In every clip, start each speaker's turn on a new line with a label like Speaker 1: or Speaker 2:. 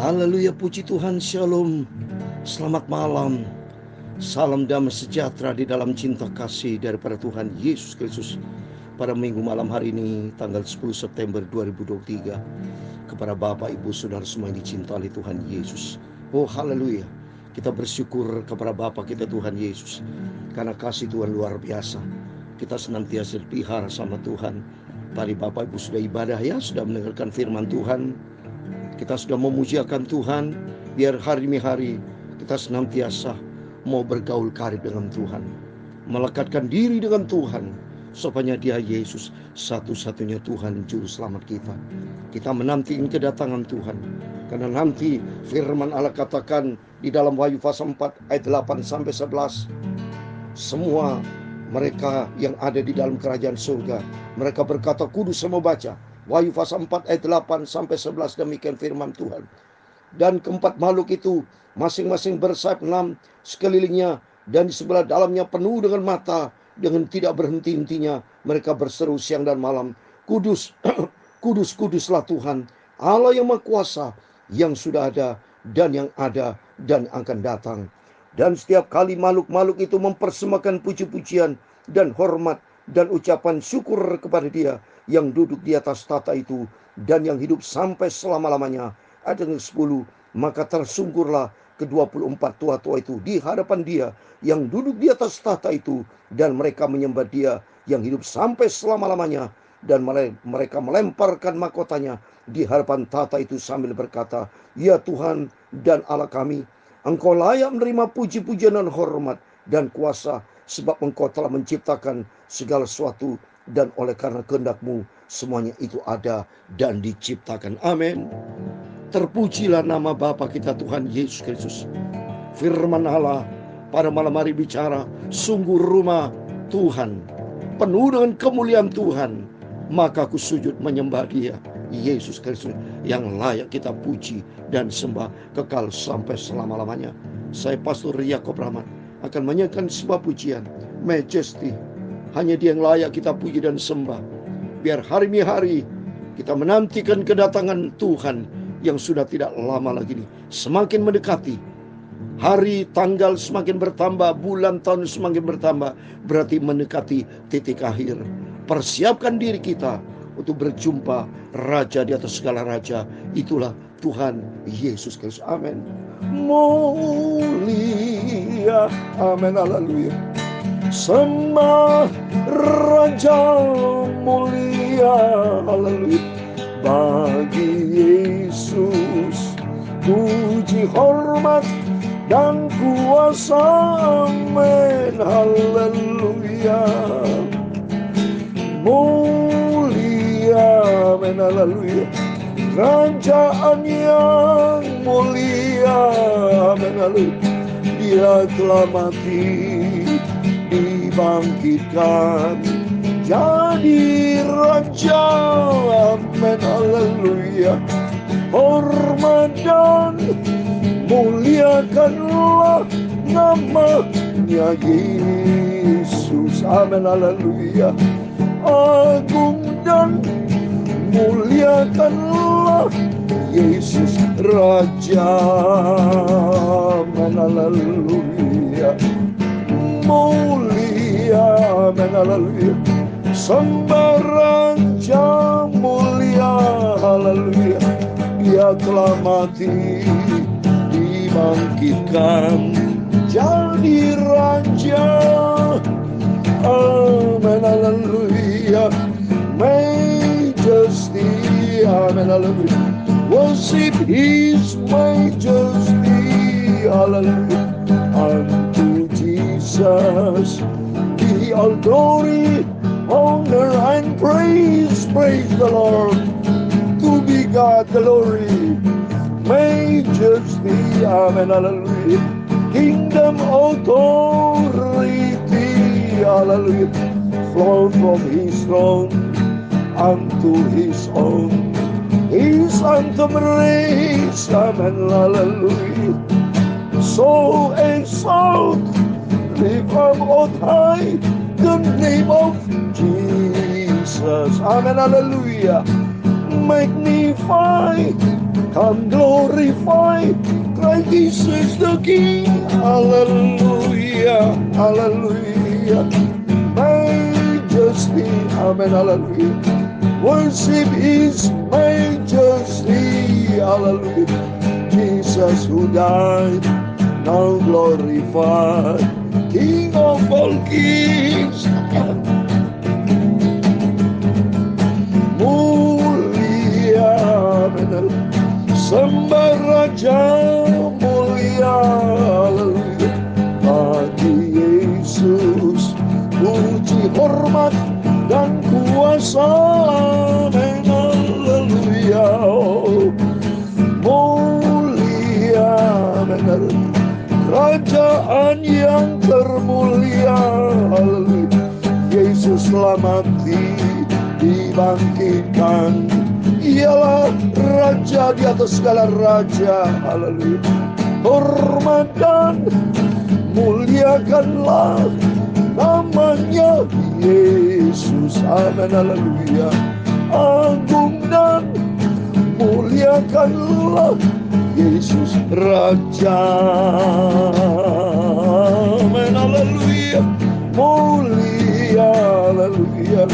Speaker 1: Haleluya, puji Tuhan, shalom. Selamat malam. Salam damai sejahtera di dalam cinta kasih daripada Tuhan Yesus Kristus. Pada minggu malam hari ini, tanggal 10 September 2023. Kepada Bapak, Ibu, Saudara semua yang dicintai Tuhan Yesus. Oh haleluya. Kita bersyukur kepada Bapa kita Tuhan Yesus. Karena kasih Tuhan luar biasa. Kita senantiasa dipelihara sama Tuhan. Tadi Bapak Ibu sudah ibadah ya, sudah mendengarkan firman Tuhan. Kita sudah memujiakan Tuhan. Biar hari demi hari kita senantiasa mau bergaul karib dengan Tuhan, melekatkan diri dengan Tuhan, supaya Dia Yesus satu-satunya Tuhan juru selamat kita. Kita menantikan kedatangan Tuhan, karena nanti firman Allah katakan di dalam Wahyu pasal 4 ayat 8 sampai 11, semua mereka yang ada di dalam kerajaan surga, mereka berkata kudus. Saya mau baca Wahyu pasal 4 ayat 8 sampai 11, demikian firman Tuhan. Dan keempat makhluk itu masing-masing bersayap 6 sekelilingnya, dan di sebelah dalamnya penuh dengan mata, dengan tidak berhenti-hentinya mereka berseru siang dan malam, kudus, kudus, kuduslah Tuhan Allah yang Maha Kuasa, yang sudah ada dan yang ada dan akan datang. Dan setiap kali makhluk-makhluk itu mempersembahkan puji-pujian dan hormat dan ucapan syukur kepada Dia yang duduk di atas tahta itu dan yang hidup sampai selama-lamanya. Ayat 10, maka tersungkurlah ke-24 tua-tua itu di hadapan Dia yang duduk di atas tahta itu, dan mereka menyembah Dia yang hidup sampai selama-lamanya, dan mereka melemparkan mahkotanya di hadapan tahta itu sambil berkata, ya Tuhan dan Allah kami, Engkau layak menerima puji-pujian dan hormat dan kuasa, sebab Engkau telah menciptakan segala sesuatu, dan oleh karena kehendak-Mu semuanya itu ada dan diciptakan. Amin. Terpujilah nama Bapa kita Tuhan Yesus Kristus. Firman Allah pada malam hari bicara, sungguh rumah Tuhan penuh dengan kemuliaan Tuhan, maka aku sujud menyembah Dia Yesus Kristus yang layak kita puji dan sembah kekal sampai selama-lamanya. Saya Pastor Yakob Rahmat akan menyanyikan sebuah pujian, Majesty. Hanya Dia yang layak kita puji dan sembah. Biar hari-hari kita menantikan kedatangan Tuhan yang sudah tidak lama lagi ini, semakin mendekati. Hari tanggal semakin bertambah, bulan tahun semakin bertambah, berarti mendekati titik akhir. Persiapkan diri kita untuk berjumpa Raja di atas segala raja. Itulah Tuhan Yesus Kristus. Amin. Mulia, amin, haleluya. Sembah Raja mulia, haleluya. Bagi Yesus puji, hormat dan kuasa, amin, haleluya. Mulia, amin, haleluya. Kerajaan yang mulia, amin, haleluya. Dia telah mati, dibangkitkan jadi Raja, amin, haleluya. Hormat dan muliakanlah namanya Yesus, amin, haleluya. Agung dan muliakanlah Yesus Raja, amin, haleluya. Mulia, amin, haleluya. Sembah Raja mulia, haleluya. Dia telah mati, dibangkitkan jadi Raja, amin, haleluya. Majesty, amin, haleluya. Worship His majesty, haleluya. Unto Jesus be all glory, honor and praise, praise the Lord. To be God glory, majesty, amen, hallelujah. Kingdom authority, hallelujah. Flow from His throne unto His own. His anthem raise, amen, hallelujah. So exalt, lift up on high the name of Jesus, amen, hallelujah. magnify, come glorify, Christ Jesus the King. Hallelujah, hallelujah. Majesty, amen, hallelujah. Worship His majesty, hallelujah. Jesus who died, now glorified, King of all kings. Mulia, sembah Raja mulia, haleluya. Bagi Yesus puji, hormat dan kuasa, amin, haleluya. Mulia, benar, kerajaan yang termulia, haleluya. Yesus telah mati, dibangkitkan, ialah Raja di atas segala raja, haleluya. Hormatkan, muliakanlah namanya Yesus, amin, haleluya. Agung dan muliakanlah Yesus Raja, amin, haleluya. Mulia, haleluya.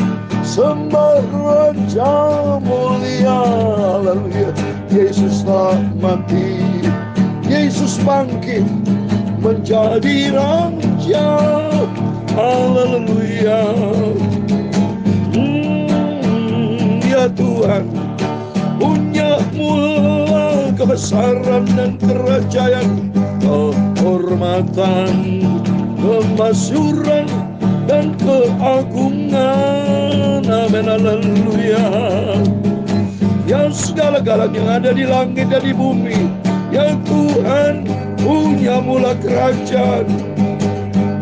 Speaker 1: Sembah Raja mulia, haleluya. Yesus telah mati, Yesus bangkit menjadi Raja, haleluya. Ya Tuhan, punya mula kebesaran dan kerajaan, kehormatan, kemasyuran dan keagungan, amin, haleluya. Yang segala-galanya yang ada di langit dan di bumi, ya Tuhan, punya mula kerajaan,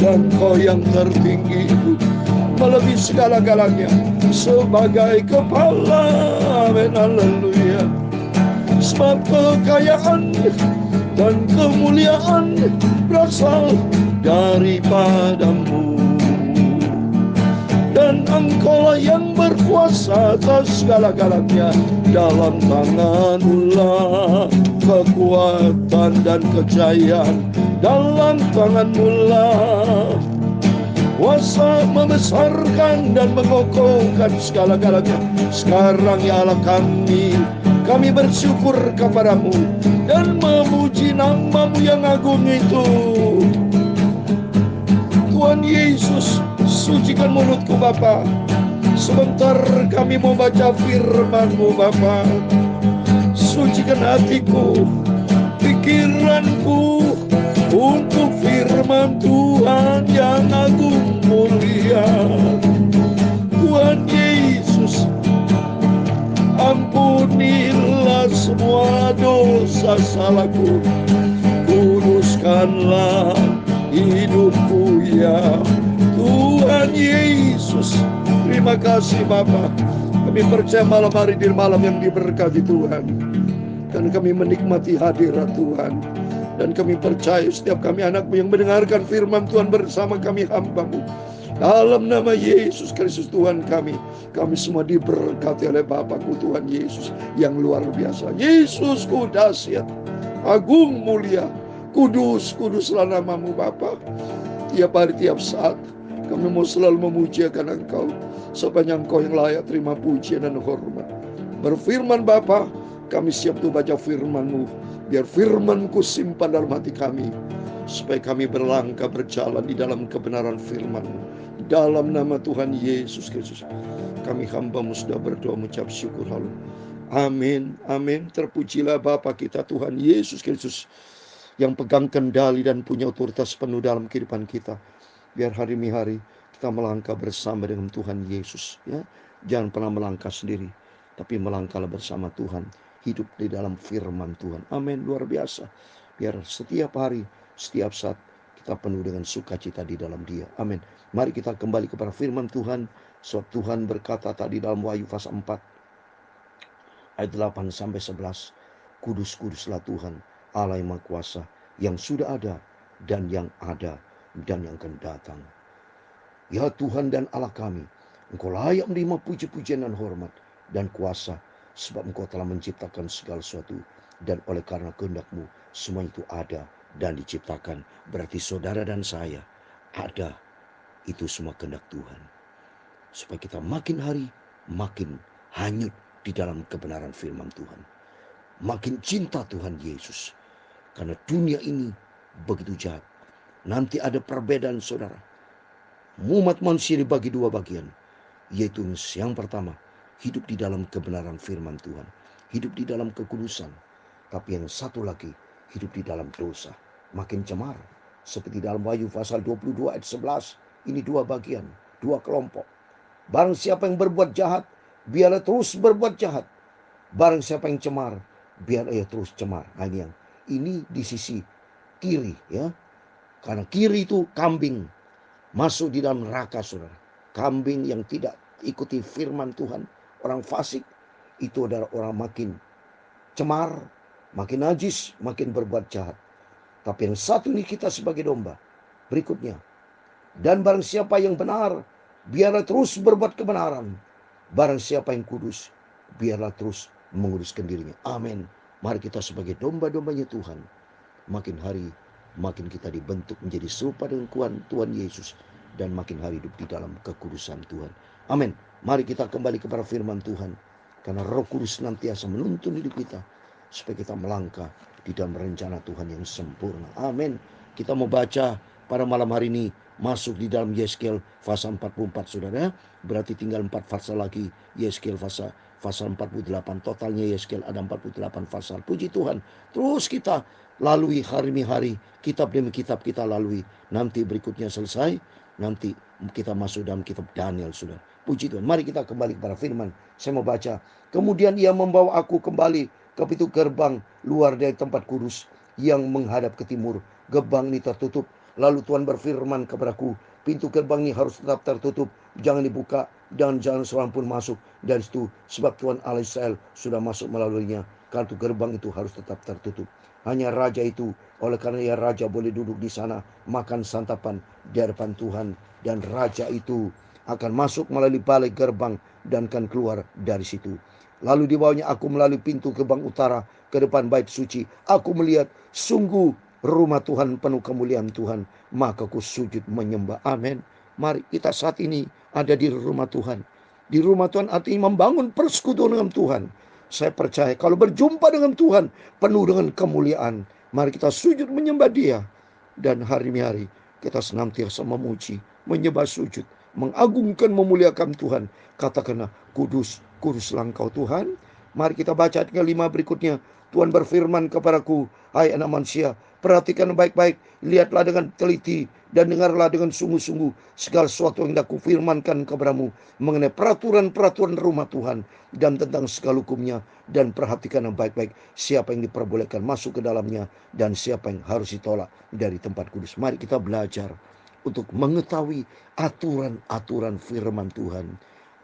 Speaker 1: dan Kau yang tertinggi melebihi segala-galanya sebagai kepala, amin, haleluya. Sebab kekayaan dan kemuliaan berasal daripadamu, dan Engkaulah yang berkuasa atas segala-galanya. Dalam tangan-Mu lah kekuatan dan kejayaan, dalam tangan-Mu lah kuasa membesarkan dan mengokohkan segala-galanya. Sekarang ya Allah kami bersyukur kepada-Mu dan memuji nama-Mu yang agung itu. Tuhan Yesus, sucikan mulutku Bapa. Sebentar kami mau baca firman-Mu Bapa. Sucikan hatiku, pikiranku untuk firman Tuhan yang agung mulia. Tuhan Yesus, ampunilah semua dosa salahku. Kuduskanlah hidupku ya Tuhan Yesus. Terima kasih Bapa. Kami percaya malam hari di malam yang diberkati Tuhan, dan kami menikmati hadirat Tuhan. Dan kami percaya setiap kami anak-Mu yang mendengarkan firman Tuhan bersama kami hamba-Mu, dalam nama Yesus Kristus Tuhan kami semua diberkati oleh Bapa-Ku Tuhan Yesus yang luar biasa. Yesusku dahsyat, agung, mulia, kuduslah nama-Mu Bapa. Tiap hari, tiap saat kami mau selalu memujiakan Engkau, sepanjang Engkau yang layak terima pujian dan hormat. Berfirman Bapa, kami siap untuk baca firman-Mu. Biar firman-Ku simpan dalam hati kami, supaya kami berlangkah berjalan di dalam kebenaran firman-Mu. Dalam nama Tuhan Yesus Kristus, kami hamba-Mu sudah berdoa mengucap syukur. Haleluya. Amin, amin. Terpujilah Bapa kita Tuhan Yesus Kristus, yang pegang kendali dan punya otoritas penuh dalam kehidupan kita. Biar hari demi hari kita melangkah bersama dengan Tuhan Yesus, ya. Jangan pernah melangkah sendiri, tapi melangkahlah bersama Tuhan, hidup di dalam firman Tuhan. Amin, luar biasa. Biar setiap hari, setiap saat kita penuh dengan sukacita di dalam Dia. Amin. Mari kita kembali kepada firman Tuhan. Sebab Tuhan berkata tadi dalam Wahyu pasal 4 ayat 8 sampai 11, kudus-kuduslah Tuhan Allah yang Maha Kuasa, yang sudah ada dan yang ada dan yang akan datang. Ya Tuhan dan Allah kami, Engkau layak menerima puji-pujian dan hormat dan kuasa, Sebab Engkau telah menciptakan segala sesuatu, dan oleh karena kehendak-Mu semua itu ada dan diciptakan. Berarti saudara dan saya ada, itu semua kehendak Tuhan. Supaya kita makin hari makin hanyut di dalam kebenaran firman Tuhan. Makin cinta Tuhan Yesus. Karena dunia ini begitu jahat. Nanti ada perbedaan saudara. Umat manusia dibagi dua bagian. Yaitu yang pertama, hidup di dalam kebenaran firman Tuhan. Hidup di dalam kekudusan. Tapi yang satu lagi, hidup di dalam dosa. Makin cemar. Seperti dalam Wahyu pasal 22 ayat 11. Ini dua bagian, dua kelompok. Barang siapa yang berbuat jahat, biarlah terus berbuat jahat. Barang siapa yang cemar, biar ia terus cemar. Nah, ini di sisi kiri, ya. Karena kiri itu kambing masuk di dalam neraka, saudara. Kambing yang tidak ikuti firman Tuhan, orang fasik, itu adalah orang makin cemar, makin najis, makin berbuat jahat. Tapi yang satu ini kita sebagai domba. Berikutnya, dan barang siapa yang benar, biarlah terus berbuat kebenaran. Barang siapa yang kudus, biarlah terus menguduskan dirinya. Amin. Mari kita sebagai domba-dombanya Tuhan, makin hari makin kita dibentuk menjadi serupa dengan Tuhan Yesus, dan makin hari hidup di dalam kekudusan Tuhan. Amin. Mari kita kembali kepada firman Tuhan, karena Roh Kudus senantiasa menuntun hidup kita supaya kita melangkah di dalam rencana Tuhan yang sempurna. Amin. Kita mau baca pada malam hari ini, masuk di dalam Yeskel pasal 44, saudara. Berarti tinggal 4 pasal lagi Yeskel pasal 48. Totalnya Yeskel ada 48 pasal. Puji Tuhan. Terus kita lalui hari demi hari, kitab demi kitab kita lalui. Nanti berikutnya selesai, nanti kita masuk dalam kitab Daniel, saudara. Puji Tuhan. Mari kita kembali kepada firman. Saya mau baca. Kemudian ia membawa aku kembali ke pintu gerbang luar dari tempat kudus yang menghadap ke timur. Gerbang ini tertutup. Lalu Tuhan berfirman kepadaku, pintu gerbang ini harus tetap tertutup, jangan dibuka, dan jangan seorang pun masuk dari situ, sebab Tuhan Allah Israel sudah masuk melaluinya. Karena itu gerbang itu harus tetap tertutup. Hanya raja itu, oleh karena ia raja, boleh duduk di sana, makan santapan di hadapan Tuhan, dan raja itu akan masuk melalui balik gerbang dan akan keluar dari situ. Lalu dibawanya aku melalui pintu gerbang utara ke depan bait suci. Aku melihat sungguh rumah Tuhan penuh kemuliaan Tuhan, maka ku sujud menyembah. Amin. Mari kita saat ini ada di rumah Tuhan. Di rumah Tuhan artinya membangun persekutuan dengan Tuhan. Saya percaya kalau berjumpa dengan Tuhan penuh dengan kemuliaan, mari kita sujud menyembah Dia. Dan hari demi hari kita senantiasa memuji, menyembah, sujud, mengagungkan, memuliakan Tuhan. Katakanlah, kudus, kuduslah Engkau Tuhan. Mari kita baca ayat 5 berikutnya. Tuhan berfirman kepadaku, hai anak manusia, perhatikan baik-baik, lihatlah dengan teliti, dan dengarlah dengan sungguh-sungguh segala sesuatu yang aku firmankan kepadamu mengenai peraturan-peraturan rumah Tuhan dan tentang segala hukumnya. Dan perhatikan yang baik-baik, siapa yang diperbolehkan masuk ke dalamnya dan siapa yang harus ditolak dari tempat kudus. Mari kita belajar untuk mengetahui aturan-aturan firman Tuhan.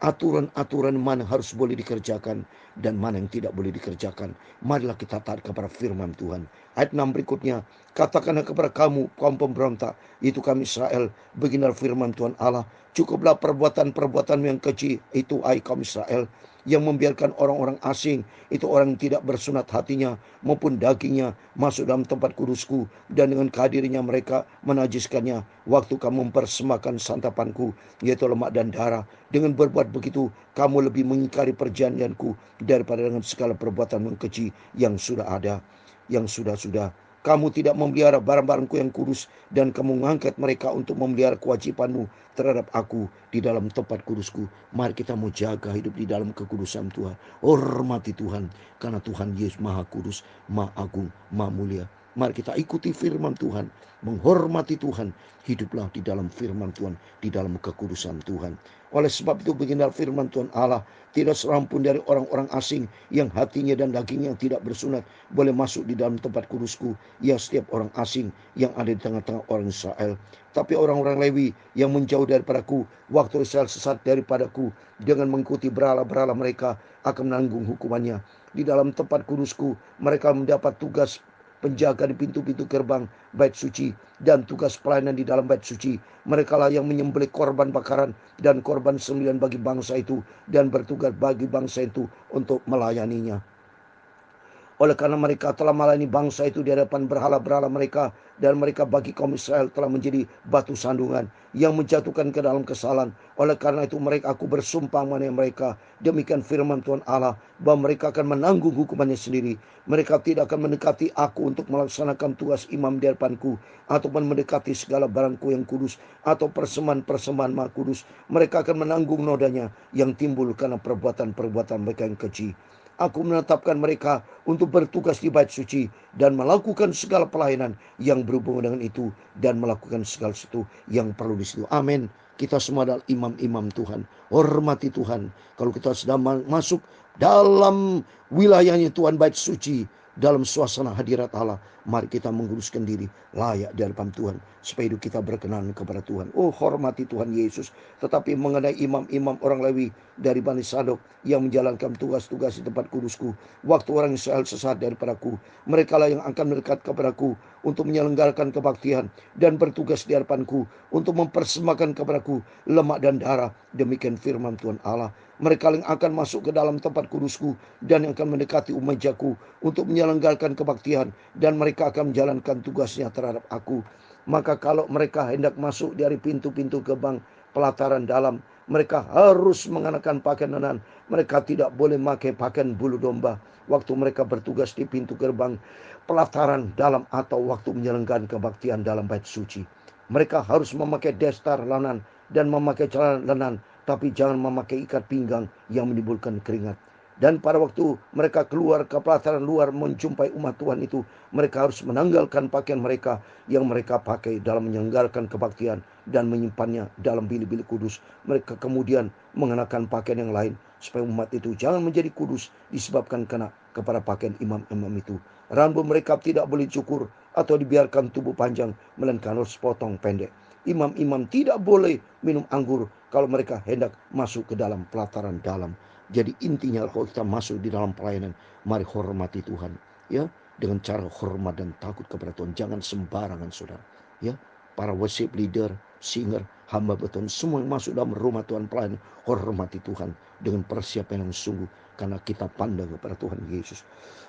Speaker 1: Aturan-aturan mana harus boleh dikerjakan dan mana yang tidak boleh dikerjakan. Marilah kita taat kepada firman Tuhan. Ayat 6 berikutnya, katakanlah kepada kamu kaum pemberontak, itu kami Israel, beginilah firman Tuhan Allah, cukuplah perbuatan-perbuatan yang keji itu, hai kaum Israel, yang membiarkan orang-orang asing, itu orang yang tidak bersunat hatinya maupun dagingnya, masuk dalam tempat kudusku, dan dengan kehadirannya mereka menajiskannya. Waktu kamu mempersembahkan santapanku, yaitu lemak dan darah, dengan berbuat begitu kamu lebih mengingkari perjanjianku daripada dengan segala perbuatan yang keji yang sudah ada, yang sudah-sudah. Kamu tidak memelihara barang-barangku yang kudus, dan kamu mengangkat mereka untuk memelihara kewajibanmu terhadap aku di dalam tempat kudusku. Mari kita mau jaga hidup di dalam kekudusan Tuhan. Hormati Tuhan, karena Tuhan Yesus Maha Kudus, Maha Agung, Maha Mulia. Mari kita ikuti firman Tuhan, menghormati Tuhan, hiduplah di dalam firman Tuhan, di dalam kekudusan Tuhan. Oleh sebab itu beginilah firman Tuhan Allah, tidak seorang pun dari orang-orang asing yang hatinya dan dagingnya tidak bersunat boleh masuk di dalam tempat kudusku, ya setiap orang asing yang ada di tengah-tengah orang Israel. Tapi orang-orang Lewi yang menjauh daripadaku, waktu Israel sesat daripadaku dengan mengikuti berhala-berhala mereka, akan menanggung hukumannya. Di dalam tempat kudusku mereka mendapat tugas penjaga di pintu-pintu gerbang bait suci, dan tugas pelayanan di dalam bait suci. Mereka lah yang menyembelih korban bakaran dan korban sembelihan bagi bangsa itu, dan bertugas bagi bangsa itu untuk melayaninya. Oleh karena mereka telah melayani bangsa itu di hadapan berhala-berhala mereka, dan mereka bagi kaum Israel telah menjadi batu sandungan yang menjatuhkan ke dalam kesalahan. Oleh karena itu aku bersumpah mengenai mereka, demikian firman Tuhan Allah, bahwa mereka akan menanggung hukumannya sendiri. Mereka tidak akan mendekati aku untuk melaksanakan tugas imam di hadapanku, ataupun mendekati segala barangku yang kudus, atau persembahan-persembahan maha kudus. Mereka akan menanggung nodanya yang timbul karena perbuatan-perbuatan mereka yang keji. Aku menetapkan mereka untuk bertugas di bait suci dan melakukan segala pelayanan yang berhubungan dengan itu, dan melakukan segala sesuatu yang perlu di situ. Amin. Kita semua adalah imam-imam Tuhan. Hormati Tuhan. Kalau kita sedang masuk dalam wilayahnya Tuhan, bait suci, dalam suasana hadirat Allah, mari kita menguruskan diri layak di hadapan Tuhan, supaya hidup kita berkenan kepada Tuhan. Oh, hormati Tuhan Yesus. Tetapi mengenai imam-imam orang Lewi dari Bani Sadok yang menjalankan tugas-tugas di tempat kudusku, waktu orang Israel sesat daripadaku, mereka lah yang akan mendekat kepadaku untuk menyelenggarakan kebaktian dan bertugas di hadapanku untuk mempersembahkan kepadaku lemak dan darah. Demikian firman Tuhan Allah. Mereka yang akan masuk ke dalam tempat kudusku dan yang akan mendekati mejaku untuk menyelenggarakan kebaktian, dan mereka akan menjalankan tugasnya terhadap aku. Maka kalau mereka hendak masuk dari pintu-pintu gerbang pelataran dalam, mereka harus mengenakan pakaian lenan. Mereka tidak boleh memakai pakaian bulu domba waktu mereka bertugas di pintu gerbang pelataran dalam atau waktu menyelenggarakan kebaktian dalam bait suci. Mereka harus memakai destar lenan dan memakai celana lenan, tapi jangan memakai ikat pinggang yang menimbulkan keringat. Dan pada waktu mereka keluar ke pelataran luar menjumpai umat Tuhan itu, mereka harus menanggalkan pakaian mereka yang mereka pakai dalam menyelenggarakan kebaktian dan menyimpannya dalam bilik-bilik kudus. Mereka kemudian mengenakan pakaian yang lain, supaya umat itu jangan menjadi kudus disebabkan kena kepada pakaian imam-imam itu. Rambut mereka tidak boleh cukur atau dibiarkan tumbuh panjang, melainkan harus potong pendek. Imam-imam tidak boleh minum anggur kalau mereka hendak masuk ke dalam pelataran dalam. Jadi intinya kalau kita masuk di dalam pelayanan, mari hormati Tuhan, ya, dengan cara hormat dan takut kepada Tuhan. Jangan sembarangan, saudara. Ya, para worship leader, singer, hamba Tuhan, semua yang masuk dalam rumah Tuhan pelayan, hormati Tuhan dengan persiapan yang sungguh, karena kita pandang kepada Tuhan Yesus.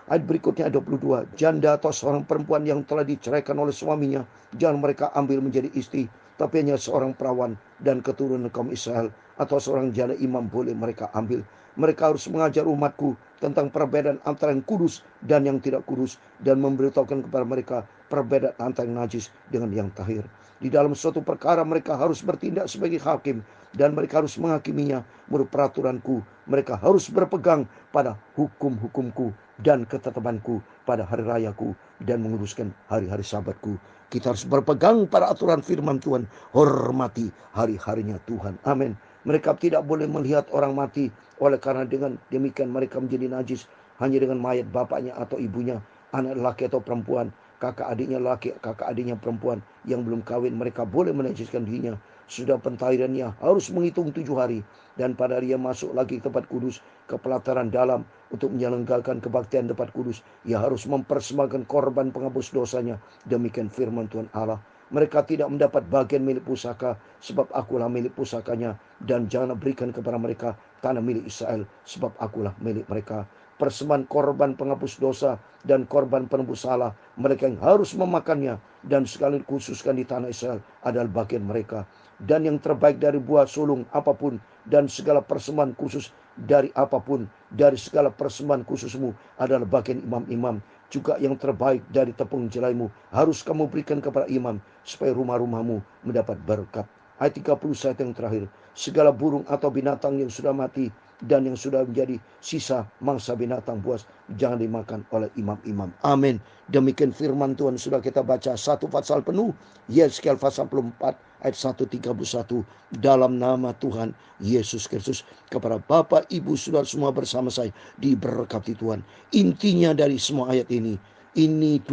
Speaker 1: Ayat berikutnya 22, janda atau seorang perempuan yang telah diceraikan oleh suaminya, jangan mereka ambil menjadi istri, tapi hanya seorang perawan dan keturunan kaum Israel atau seorang janda imam boleh mereka ambil. Mereka harus mengajar umatku tentang perbedaan antara yang kudus dan yang tidak kudus, dan memberitahukan kepada mereka perbedaan antara yang najis dengan yang tahir. Di dalam suatu perkara mereka harus bertindak sebagai hakim, dan mereka harus menghakiminya menurut peraturanku. Mereka harus berpegang pada hukum-hukumku dan ketetapanku pada hari rayaku, dan menguruskan hari-hari sabatku. Kita harus berpegang pada aturan firman Tuhan, hormati hari-harinya Tuhan. Amin. Mereka tidak boleh melihat orang mati, oleh karena dengan demikian mereka menjadi najis hanya dengan mayat bapaknya atau ibunya, anak laki atau perempuan, kakak adiknya laki, kakak adiknya perempuan yang belum kawin. Mereka boleh menajiskan dirinya. Sudah pentahirannya harus menghitung 7 hari, dan pada hari ia masuk lagi ke tempat kudus, ke pelataran dalam untuk menyelenggarakan kebaktian tempat kudus, ia harus mempersembahkan korban penghapus dosanya. Demikian firman Tuhan Allah. Mereka tidak mendapat bagian milik pusaka, sebab akulah milik pusakanya, dan jangan berikan kepada mereka tanah milik Israel, sebab akulah milik mereka. Persembahan korban penghapus dosa dan korban penebus salah, mereka yang harus memakannya, dan sekali dikhususkan di tanah Israel adalah bagian mereka. Dan yang terbaik dari buah sulung apapun, dan segala persembahan khusus dari apapun, dari segala persembahan khususmu adalah bagian imam-imam. Juga yang terbaik dari tepung jelaimu harus kamu berikan kepada imam, supaya rumah-rumahmu mendapat berkat. Ayat 31 yang terakhir, segala burung atau binatang yang sudah mati dan yang sudah menjadi sisa mangsa binatang buas jangan dimakan oleh imam-imam. Amin. Demikian firman Tuhan sudah kita baca satu pasal penuh, Yeskel pasal 4 ayat 131. Dalam nama Tuhan Yesus Kristus, kepada Bapak, Ibu, Saudara semua bersama saya diberkati Tuhan. Intinya dari semua ayat ini 2000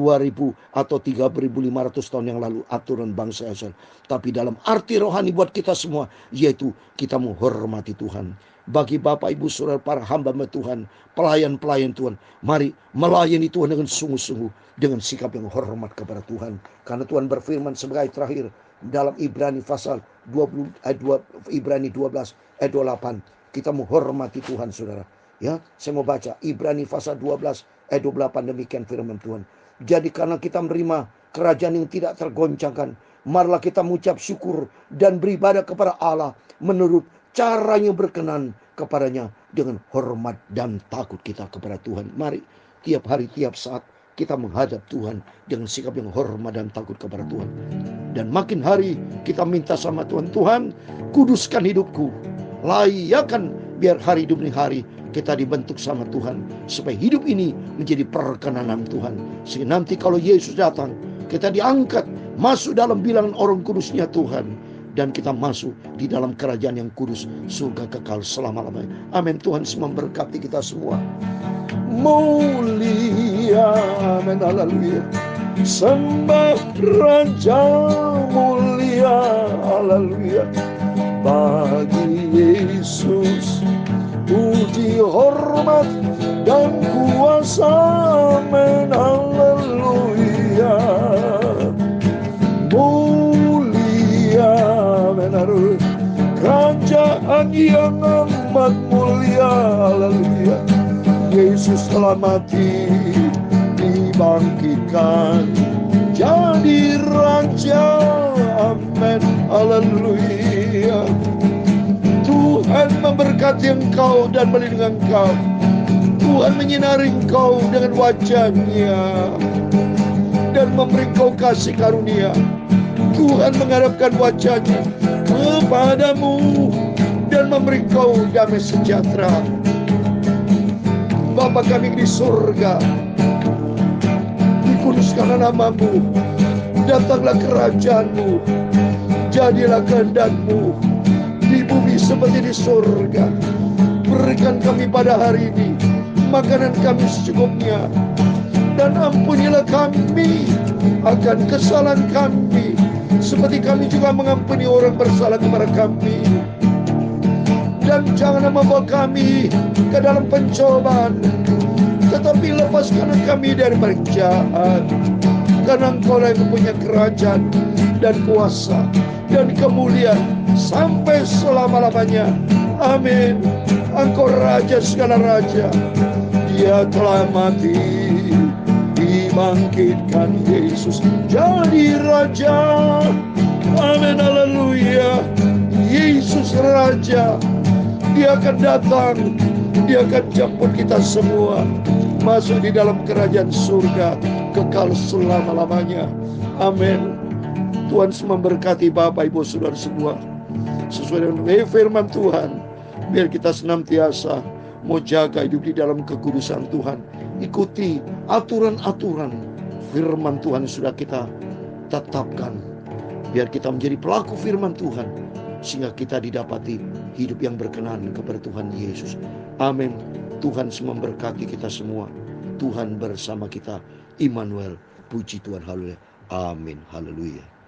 Speaker 1: atau 3500 tahun yang lalu aturan bangsa Israel. Tapi dalam arti rohani buat kita semua, yaitu kita menghormati Tuhan. bagi Bapak Ibu Saudara para hamba Tuhan, pelayan-pelayan Tuhan. Mari melayani Tuhan dengan sungguh-sungguh, dengan sikap yang hormat kepada Tuhan. Karena Tuhan berfirman sebagai terakhir dalam Ibrani pasal 20 Ibrani 12 ayat 28. Kita menghormati Tuhan, Saudara. Ya, saya mau baca Ibrani pasal 12 ayat 28, demikian firman Tuhan. Jadi karena kita menerima kerajaan yang tidak tergoncangkan, marilah kita mengucap syukur dan beribadah kepada Allah menurut cara yang berkenan kepadanya dengan hormat dan takut kita kepada Tuhan. Mari tiap hari, tiap saat kita menghadap Tuhan dengan sikap yang hormat dan takut kepada Tuhan. Dan makin hari kita minta sama Tuhan, Tuhan kuduskan hidupku, layakan biar hari hidup ini hari kita dibentuk sama Tuhan, supaya hidup ini menjadi perkenanan Tuhan. Sehingga nanti kalau Yesus datang, kita diangkat masuk dalam bilangan orang kudusnya Tuhan, dan kita masuk di dalam kerajaan yang kudus, surga kekal selama-lamanya. Amin. Tuhan memberkati kita semua. Mulia, amin, haleluya. Sembah Raja mulia, haleluya. Bagi Yesus puji, hormat dan kuasa, amin, haleluya. Mulia, amin, haleluya. Kerajaan yang amat mulia, haleluya. Yesus telah mati, dibangkitkan jadi Raja, amin, haleluya. Tuhan memberkati engkau dan melindungi engkau. Tuhan menyinari engkau dengan wajah-Nya dan memberi engkau kasih karunia. Tuhan menghadapkan wajah-Nya kepadamu dan memberi engkau damai sejahtera. Bapa kami di surga, dikuduskanlah namamu, datanglah kerajaan-Mu, jadilah kehendak-Mu di bumi seperti di surga. Berikan kami pada hari ini makanan kami secukupnya, dan ampunilah kami akan kesalahan kami, seperti kami juga mengampuni orang bersalah kepada kami. Dan janganlah membawa kami ke dalam pencobaan, tetapi lepaskanlah kami dari jahat. Karena Engkau yang mempunyai kerajaan dan kuasa dan kemuliaan sampai selama-lamanya. Amin. Engkau Raja segala raja. Dia telah mati, dibangkitkan Yesus jadi Raja. Amin, haleluya. Yesus Raja, Dia akan datang, Dia akan jemput kita semua masuk di dalam kerajaan surga kekal selama-lamanya. Amin. Tuhan memberkati Bapak Ibu Saudara semua, sesuai dengan firman Tuhan. Biar kita senantiasa mau jaga hidup di dalam kekudusan Tuhan, ikuti aturan-aturan firman Tuhan yang sudah kita tetapkan. Biar kita menjadi pelaku firman Tuhan, sehingga kita didapati hidup yang berkenan kepada Tuhan Yesus. Amin. Tuhan memberkati kita semua. Tuhan bersama kita. Immanuel. Puji Tuhan. Haleluya. Amin. Haleluya.